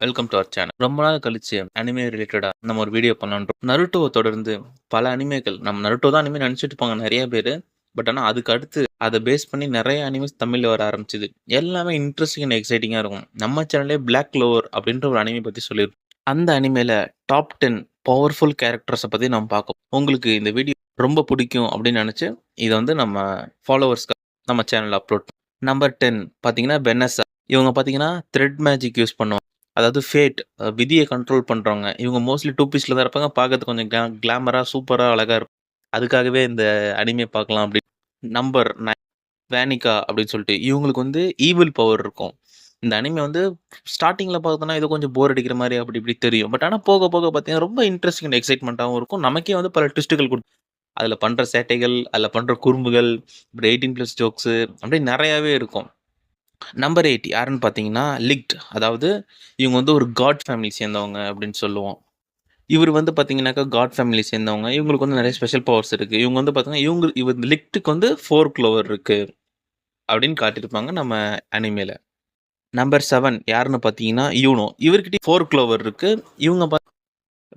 Welcome to our channel. ரொம்ப நாள் கழிச்சு அனிமே ரிலேட்டடா நம்ம ஒரு வீடியோ பண்ணலான்றோம். நருட்டோவை தொடர்ந்து பல அனிமேக்கள் நம்ம நருட்டோ தான் அனிமே நினைச்சிட்டு இருப்பாங்க நிறைய பேர். பட் ஆனால் அதுக்கு அடுத்து அதை பேஸ் பண்ணி நிறைய அனிமேஸ் தமிழில் வர ஆரம்பிச்சுது. எல்லாமே இன்ட்ரெஸ்டிங் அண்ட் எக்ஸைட்டிங்காக இருக்கும். நம்ம சேனல்லே பிளாக் க்ளோவர் அப்படின்ற ஒரு அனிமே பற்றி சொல்லியிருக்கோம். அந்த அனிமேல டாப் 10 பவர்ஃபுல் கேரக்டர்ஸை பற்றி நம்ம பார்ப்போம். உங்களுக்கு இந்த வீடியோ ரொம்ப பிடிக்கும் அப்படின்னு நினச்சி இதை வந்து நம்ம ஃபாலோவர்ஸ்க்கு நம்ம சேனலில் அப்லோட். நம்பர் 10 பார்த்தீங்கன்னா பென்னஸா. இவங்க பார்த்தீங்கன்னா த்ரெட் மேஜிக் யூஸ் பண்ணுவாங்க. அதாவது ஃபேட் விதியை கண்ட்ரோல் பண்ணுறவங்க. இவங்க மோஸ்ட்லி 2 பீஸில் தான் இருப்பாங்க. பார்க்கறதுக்கு கொஞ்சம் கிளாமராக சூப்பராக அழகாக இருக்கும். அதுக்காகவே இந்த அனிமே பார்க்கலாம் அப்படி. நம்பர் 9 வேனிகா அப்படின்னு சொல்லிட்டு இவங்களுக்கு வந்து ஈவில் பவர் இருக்கும். இந்த அனிமே வந்து ஸ்டார்டிங்கில் பார்த்தோன்னா ஏதோ கொஞ்சம் போர் அடிக்கிற மாதிரி அப்படி இப்படி தெரியும். பட் ஆனால் போக போக பார்த்தீங்கன்னா ரொம்ப இன்ட்ரெஸ்டிங் அண்ட் எக்ஸைட்மெண்ட்டாகவும் இருக்கும். நமக்கே வந்து பல ட்விஸ்ட்டுகள் கொடுக்கும். அதில் பண்ணுற சேட்டைகள், அதில் பண்ணுற குறும்புகள், இப்படி 18+ ஜோக்ஸு அப்படி நிறையாவே இருக்கும். நம்பர் 8 யாருன்னு பார்த்தீங்கன்னா லிக்ட். அதாவது இவங்க வந்து ஒரு காட் ஃபேமிலி சேர்ந்தவங்க அப்படின்னு சொல்லுவோம். இவர் வந்து பார்த்தீங்கன்னாக்கா காட் ஃபேமிலி சேர்ந்தவங்க. இவங்களுக்கு வந்து நிறைய ஸ்பெஷல் பவர்ஸ் இருக்குது. இவங்க வந்து பார்த்தீங்கன்னா இவர் லிக்ட்டுக்கு வந்து 4 க்ளோவர் இருக்குது அப்படின்னு காட்டியிருப்பாங்க நம்ம அனிமேல. நம்பர் 7 யாருன்னு பார்த்தீங்கன்னா யூனோ. இவர்கிட்ட 4 க்ளோவர் இருக்குது. இவங்க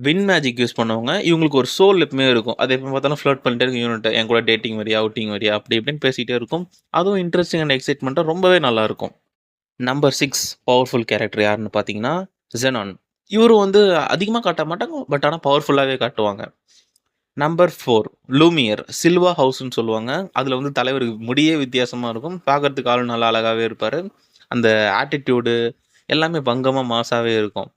வின் மேஜிக் யூஸ் பண்ணுவாங்க. இவங்களுக்கு ஒரு சோல் எப்பவுமே இருக்கும். அதை எப்போ பார்த்தாலும் ஃப்ளர்ட் பண்ணிட்டே இருக்கும் யூனிட்ட. என் கூட டேட்டிங் வரியா, அவுட்டிங் வரியா அப்படி இப்படின்னு பேசிகிட்டே இருக்கும். அதுவும் இன்ட்ரெஸ்டிங் அண்ட் எக்ஸைட்மெண்ட்டாக ரொம்பவே நல்லாயிருக்கும். நம்பர் 6 பவர்ஃபுல் கேரக்டர் யாருன்னு பார்த்தீங்கன்னா ஜெனான். இவரும் வந்து அதிகமாக காட்ட மாட்டாங்க. பட் ஆனால் பவர்ஃபுல்லாகவே காட்டுவாங்க. Number 4 Lumière. சில்வா ஹவுஸ்ன்னு சொல்லுவாங்க. அதில் வந்து தலைவருக்கு முடியே வித்தியாசமாக இருக்கும். பார்க்கறதுக்கு ஆள் நல்லா அழகாகவே இருப்பார். அந்த ஆட்டிடியூடு எல்லாமே பங்கமாக மாசாவே இருக்கும்.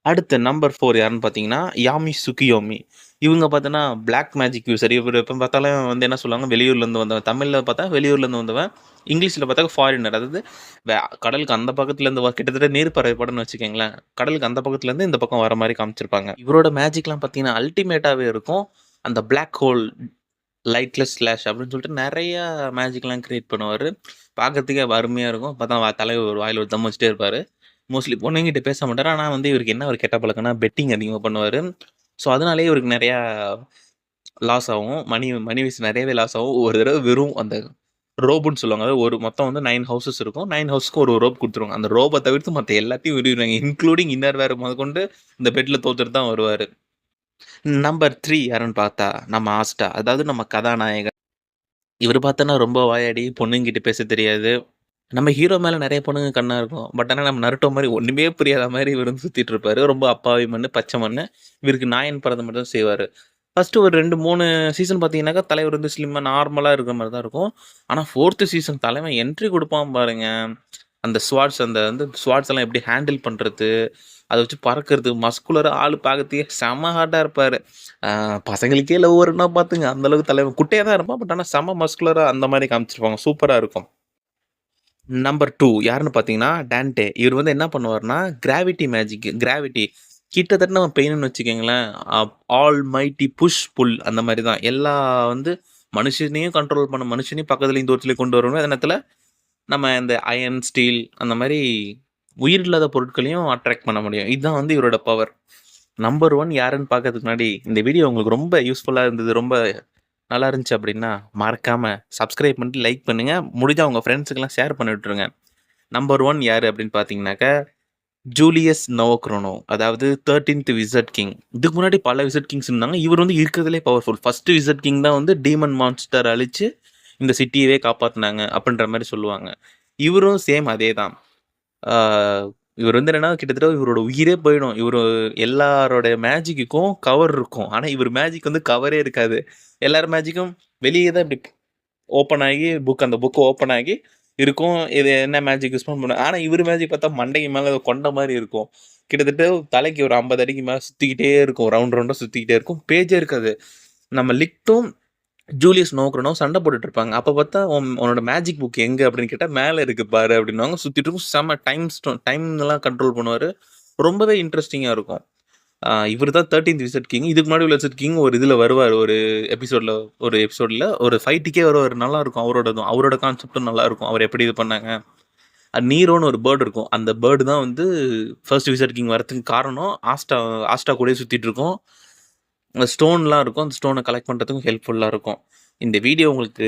அடுத்து நம்பர் 4 யாருன்னு பார்த்தீங்கன்னா யாமி சுகியோமி. இவங்க பார்த்தோன்னா பிளாக் மேஜிக் யூசர். இவர் எப்போ பார்த்தாலும் வந்து என்ன சொல்லுவாங்க, வெளியூர்லேருந்து வந்தவன். தமிழில் பார்த்தா வெளியூர்லேருந்து வந்தவன். இங்கிலீஷில் பார்த்தா ஃபாரினர். அதாவது கடலுக்கு அந்த பக்கத்துலேருந்து கிட்டத்தட்ட நீர்ப்பறவை படம்னு வச்சுக்கோங்களேன். கடலுக்கு அந்த பக்கத்துலேருந்து இந்த பக்கம் வர மாதிரி காமிச்சிருப்பாங்க. இவரோட மேஜிக்லாம் பார்த்தீங்கன்னா அல்டிமேட்டாகவே இருக்கும். அந்த பிளாக் ஹோல், லைட்லெஸ் ஸ்லாஷ் அப்படின்னு சொல்லிட்டு நிறையா மேஜிக்லாம் க்ரியேட் பண்ணுவார். பார்க்கறதுக்கே அருமையாக இருக்கும். பார்த்தா தலைவர் ஒரு வாயில் ஒரு தம் வச்சுட்டே இருப்பார். மோஸ்ட்லி பொண்ணுங்கிட்ட பேச மாட்டார். ஆனால் வந்து இவருக்கு என்ன ஒரு கெட்ட பழக்கம்னா பெட்டிங் அதிகமாக பண்ணுவார். ஸோ அதனாலேயே இவருக்கு நிறையா லாஸ் ஆகும். மணி வைஸ் நிறையவே லாஸ் ஆகும். ஒரு தடவை வெறும் அந்த ரோப்புன்னு சொல்லுவாங்க. அதாவது ஒரு மொத்தம் வந்து 9 ஹவுசஸ் இருக்கும். 9 ஹவுஸ்க்கு ஒரு ரோப் கொடுத்துருவாங்க. அந்த ரோப்பை தவிர்த்து மற்ற எல்லாத்தையும் விரிவிடுவாங்க. இன்க்ளூடிங் இன்னர் வேர் முதற்கொண்டு இந்த பெட்டில் தோத்துட்டு தான் வருவார். நம்பர் 3 யாருன்னு பார்த்தா நம்ம ஆஸ்டா. அதாவது நம்ம கதாநாயகன். இவர் பார்த்தோன்னா ரொம்ப வாயாடி, பொண்ணுங்கிட்ட பேச தெரியாது. நம்ம ஹீரோ மேலே நிறைய பொண்ணுங்க கண்ணா இருக்கும். பட் ஆனால் நம்ம நருட்டோ மாதிரி ஒன்றுமே புரியாத மாதிரி இவர் வந்து சுற்றிட்டு இருப்பாரு. ரொம்ப அப்பாவி மண்ணு, பச்சை மண்ணு. இவருக்கு நாயன் பறந்த மட்டும் தான் செய்வார். ஃபஸ்ட்டு ஒரு 2, 3 சீசன் பார்த்தீங்கன்னாக்கா தலைவர் வந்து ஸ்லிம்மாக நார்மலாக இருக்கிற மாதிரி தான் இருக்கும். ஆனால் 4th சீசன் தலைவன் என்ட்ரி கொடுப்பான் பாருங்க. அந்த ஸ்வாட்ஸ் எல்லாம் எப்படி ஹேண்டில் பண்ணுறது, அதை வச்சு பறக்கிறது, மஸ்குலராக ஆள் பார்க்கறதுக்கே செம ஹார்டாக இருப்பார். பசங்களுக்கே லவ் வரும்னா பார்த்துங்க. அந்தளவுக்கு தலைவன் குட்டையாக தான் இருப்பான். பட் ஆனால் செம மஸ்குலராக அந்த மாதிரி காமிச்சிருப்பாங்க. சூப்பராக இருக்கும். நம்பர் 2 யாருன்னு பார்த்தீங்கன்னா டான்டே. இவர் வந்து என்ன பண்ணுவார்னா கிராவிட்டி மேஜிக். கிராவிட்டி கிட்டத்தட்ட நம்ம பெயின்னு வச்சுக்கோங்களேன். ஆல் மைட்டி புஷ் புல் அந்த மாதிரி தான். எல்லா வந்து மனுஷனையும் கண்ட்ரோல் பண்ண, மனுஷனையும் பக்கத்துலேயும் தூரத்துலேயும் கொண்டு வரணும். அதே நேரத்தில் நம்ம இந்த அயன், ஸ்டீல் அந்த மாதிரி உயிரில்லாத பொருட்களையும் அட்ராக்ட் பண்ண முடியும். இதுதான் வந்து இவரோட பவர். நம்பர் 1 யாருன்னு பார்க்கறதுக்கு முன்னாடி இந்த வீடியோ உங்களுக்கு ரொம்ப யூஸ்ஃபுல்லாக இருந்தது, ரொம்ப நல்லா இருந்துச்சு அப்படின்னா மறக்காம சப்ஸ்கிரைப் பண்ணிட்டு லைக் பண்ணுங்க. முடிஞ்சா உங்க ஃப்ரெண்ட்ஸுக்கெல்லாம் ஷேர் பண்ணி விட்டுருங்க. நம்பர் 1 யாரு அப்படின்னு பார்த்தீங்கன்னாக்கா ஜூலியஸ் நோக்ரோனோ. அதாவது 13th விசர்ட் கிங். இதுக்கு முன்னாடி பல விசர்ட் கிங்ஸ் இருந்தாங்க. இவர் வந்து இருக்கிறதுலே பவர்ஃபுல். ஃபர்ஸ்ட் விசர்ட் கிங் தான் வந்து டீமன் மான்ஸ்டர் அழிச்சு இந்த சிட்டியவே காப்பாற்றினாங்க அப்படின்ற மாதிரி சொல்லுவாங்க. இவரும் சேம் அதே தான். இவர் வந்து என்னன்னா கிட்டத்தட்ட இவரோட உயிரே போயிடும். இவர் எல்லாரோட மேஜிக்குக்கும் கவர் இருக்கும். ஆனால் இவர் மேஜிக் வந்து கவரே இருக்காது. எல்லார் மேஜிக்கும் வெளியே தான் இப்படி ஓப்பன் ஆகி அந்த புக்கு ஓப்பன் ஆகி இருக்கும். இது என்ன மேஜிக் யூஸ் பண்ண. ஆனால் இவர் மேஜிக் பார்த்தா மண்டைக்கு மேலே கொண்ட மாதிரி இருக்கும். கிட்டத்தட்ட தலைக்கு ஒரு 50 அடிக்கு மேலே சுற்றிக்கிட்டே இருக்கும். ரவுண்டாக சுற்றிக்கிட்டே இருக்கும். பேஜே இருக்காது. நம்ம லிக்ட்டும் ஜூலியஸ் நோக்ரோனோ சண்டை போட்டுட்டு இருப்பாங்க. அப்போ பார்த்தா உன்னோட மேஜிக் புக் எங்கே அப்படின்னு கேட்டால் மேலே இருக்கு பாரு அப்படின்வாங்க. சுற்றிட்டு இருக்கும். செம்ம டைம்லாம் கண்ட்ரோல் பண்ணுவார். ரொம்பவே இன்ட்ரெஸ்டிங்காக இருக்கும். இவர் தான் 13th விசர்ட் கிங். இதுக்கு முன்னாடி விசர்ட் கிங் ஒரு இதில் வருவார். ஒரு எபிசோடில் ஒரு ஃபைட்டுக்கே வருவார். நல்லா இருக்கும். அவரோட கான்செப்டும் நல்லா இருக்கும். அவர் எப்படி இது பண்ணாங்க. நீரோன்னு ஒரு பேர்டு இருக்கும். அந்த பேர்டு தான் வந்து ஃபர்ஸ்ட் விசர்ட் கிங் வரதுக்கு காரணம். ஆஸ்டா கூட சுற்றிட்டு இருக்கும். ஸ்டோன்லாம் இருக்கும். அந்த ஸ்டோனை கலெக்ட் பண்ணுறதுக்கும் ஹெல்ப்ஃபுல்லாக இருக்கும். இந்த வீடியோ உங்களுக்கு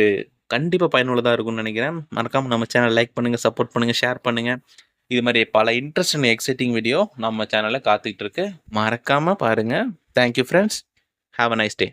கண்டிப்பாக பயனுள்ளதாக இருக்கும்னு நினைக்கிறேன். மறக்காமல் நம்ம சேனல் லைக் பண்ணுங்கள், சப்போர்ட் பண்ணுங்கள், ஷேர் பண்ணுங்கள். இது மாதிரி பல இன்ட்ரெஸ்டிங் எக்ஸைட்டிங் வீடியோ நம்ம சேனல்ல காத்துக்கிட்டு இருக்கு. மறக்காம பாருங்க. Thank you friends. Have a nice day.